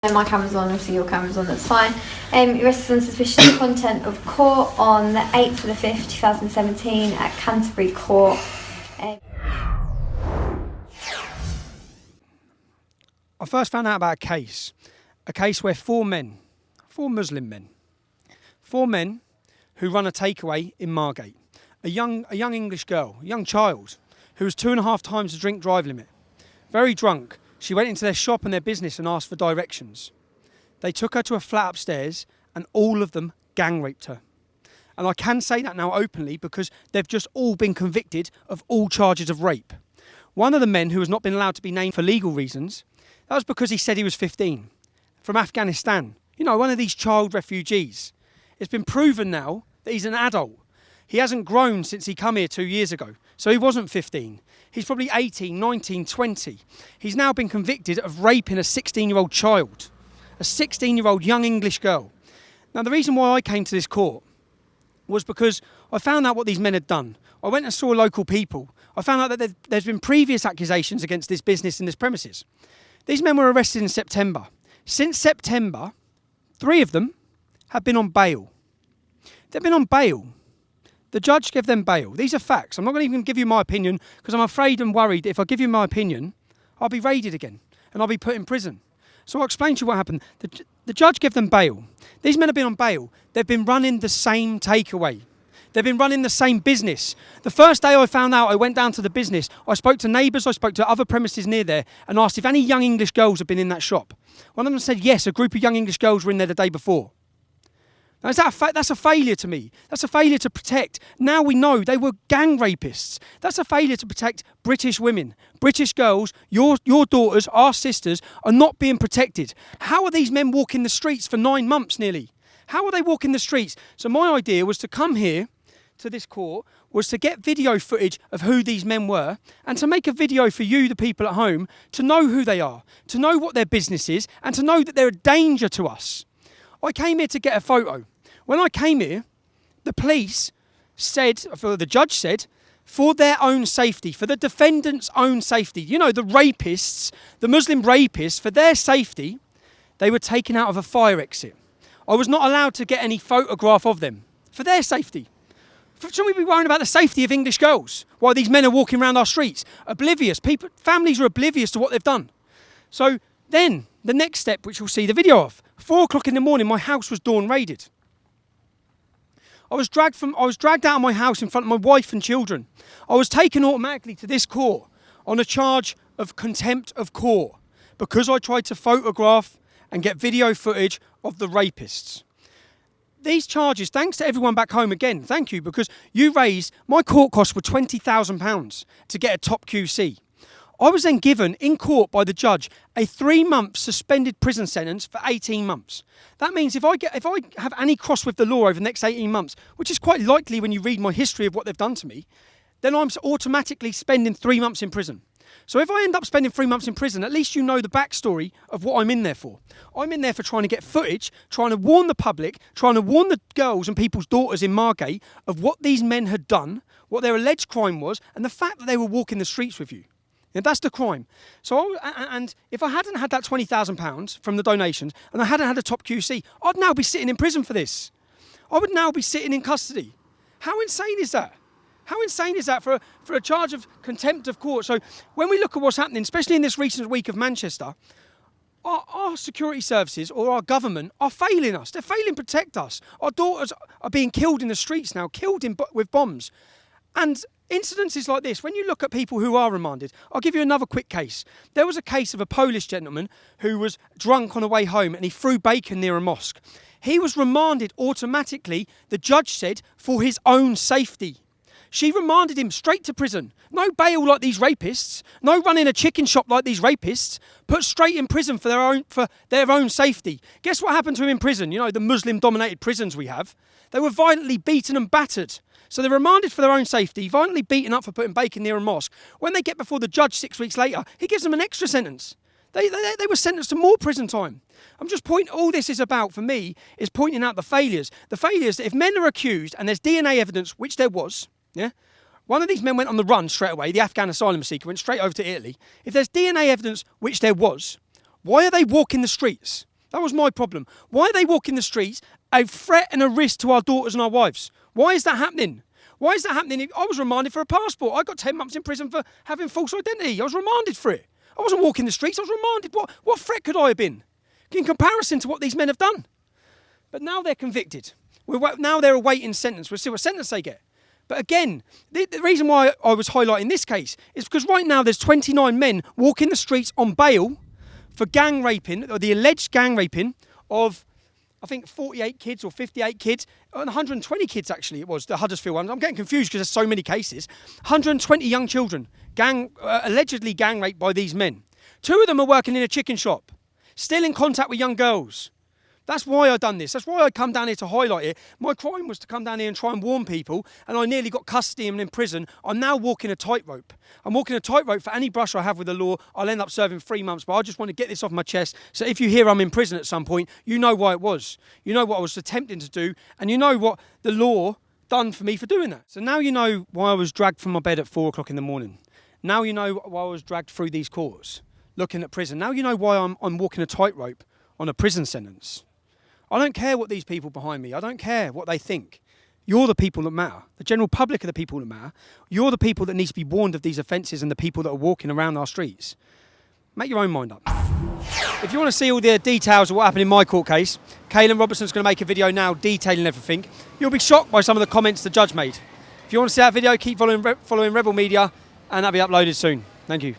My camera's on, obviously your camera's on, that's fine. Arrested on suspicion of content of court on the 8th of the 5th, 2017 at Canterbury Court. I first found out about a case where four Muslim men who run a takeaway in Margate, a young English girl, a young child, who was 2.5 times the drink drive limit, very drunk. She went into their shop and their business and asked for directions. They took her to a flat upstairs and all of them gang raped her. And I can say that now openly because they've just all been convicted of all charges of rape. One of the men who has not been allowed to be named for legal reasons, that was because he said he was 15, from Afghanistan. You know, one of these child refugees. It's been proven now that he's an adult. He hasn't grown since he come here 2 years ago. So he wasn't 15. He's probably 18, 19, 20. He's now been convicted of raping a 16-year-old child, a 16-year-old young English girl. Now, the reason why I came to this court was because I found out what these men had done. I went and saw local people. I found out that there's been previous accusations against this business and this premises. These men were arrested in September. Since September, 3 of them have been on bail. They've been on bail. The judge gave them bail. These are facts. I'm not going to even give you my opinion because I'm afraid and worried that if I give you my opinion, I'll be raided again and I'll be put in prison. So I'll explain to you what happened. The judge gave them bail. These men have been on bail. They've been running the same takeaway. They've been running the same business. The first day I found out, I went down to the business. I spoke to neighbours, I spoke to other premises near there and asked if any young English girls had been in that shop. One of them said yes, a group of young English girls were in there the day before. Now, that's a failure to me. That's a failure to protect. Now we know they were gang rapists. That's a failure to protect British women, British girls. Your daughters, our sisters, are not being protected. How are these men walking the streets for 9 months nearly? How are they walking the streets? So my idea was to come here to this court, was to get video footage of who these men were and to make a video for you, the people at home, to know who they are, to know what their business is and to know that they're a danger to us. I came here to get a photo. When I came here, the police said, or the judge said, for their own safety, for the defendant's own safety, you know, the rapists, the Muslim rapists, for their safety, they were taken out of a fire exit. I was not allowed to get any photograph of them, for their safety. Shouldn't we be worrying about the safety of English girls while these men are walking around our streets? Oblivious. Families are oblivious to what they've done. So then, the next step, which you'll see the video of, 4 o'clock in the morning, my house was dawn raided. I was dragged out of my house in front of my wife and children. I was taken automatically to this court on a charge of contempt of court because I tried to photograph and get video footage of the rapists. These charges, thanks to everyone back home again, thank you, because you raised, my court costs were £20,000 to get a top QC. I was then given in court by the judge a 3-month suspended prison sentence for 18 months. That means if I have any cross with the law over the next 18 months, which is quite likely when you read my history of what they've done to me, then I'm automatically spending 3 months in prison. So if I end up spending 3 months in prison, at least you know the backstory of what I'm in there for. I'm in there for trying to get footage, trying to warn the public, trying to warn the girls and people's daughters in Margate of what these men had done, what their alleged crime was, and the fact that they were walking the streets with you. And that's the crime. So, and if I hadn't had that £20,000 from the donations and I hadn't had a top QC, I'd now be sitting in prison for this. I would now be sitting in custody. How insane is that? How insane is that for a charge of contempt of court? So when we look at what's happening, especially in this recent week of Manchester, our security services or our government are failing us. They're failing to protect us. Our daughters are being killed in the streets now, killed with bombs. And incidences like this, when you look at people who are remanded, I'll give you another quick case. There was a case of a Polish gentleman who was drunk on the way home and he threw bacon near a mosque. He was remanded automatically, the judge said, for his own safety. She remanded him straight to prison. No bail like these rapists, no running a chicken shop like these rapists, put straight in prison for their own safety. Guess what happened to him in prison? You know, the Muslim-dominated prisons we have. They were violently beaten and battered. So they're remanded for their own safety, violently beaten up for putting bacon near a mosque. When they get before the judge 6 weeks later, he gives them an extra sentence. They were sentenced to more prison time. I'm just pointing, all this is about for me is pointing out the failures. The failures that if men are accused and there's DNA evidence, which there was, yeah, one of these men went on the run straight away, the Afghan asylum seeker went straight over to Italy. If there's DNA evidence, which there was, why are they walking the streets? That was my problem. Why are they walking the streets, a threat and a risk to our daughters and our wives? Why is that happening? Why is that happening? I was remanded for a passport. I got 10 months in prison for having false identity. I was remanded for it. I wasn't walking the streets, I was remanded. What threat could I have been in comparison to what these men have done? But now they're convicted. Now they're awaiting sentence. We'll see what sentence they get. But again, the reason why I was highlighting this case is because right now there's 29 men walking the streets on bail for gang raping, or the alleged gang raping of, I think, 48 kids or 58 kids, and 120 kids actually it was, the Huddersfield one. I'm getting confused because there's so many cases. 120 young children allegedly gang raped by these men. 2 of them are working in a chicken shop, still in contact with young girls. That's why I done this. That's why I come down here to highlight it. My crime was to come down here and try and warn people, and I nearly got custody and in prison. I'm now walking a tightrope. I'm walking a tightrope. For any brush I have with the law, I'll end up serving 3 months. But I just want to get this off my chest. So if you hear I'm in prison at some point, you know why it was. You know what I was attempting to do, and you know what the law done for me for doing that. So now you know why I was dragged from my bed at 4 o'clock in the morning. Now you know why I was dragged through these courts, looking at prison. Now you know why I'm walking a tightrope on a prison sentence. I don't care what these people behind me, I don't care what they think. You're the people that matter. The general public are the people that matter. You're the people that need to be warned of these offences and the people that are walking around our streets. Make your own mind up. If you want to see all the details of what happened in my court case, Caelan Robertson's going to make a video now detailing everything. You'll be shocked by some of the comments the judge made. If you want to see that video, keep following Rebel Media, and that'll be uploaded soon. Thank you.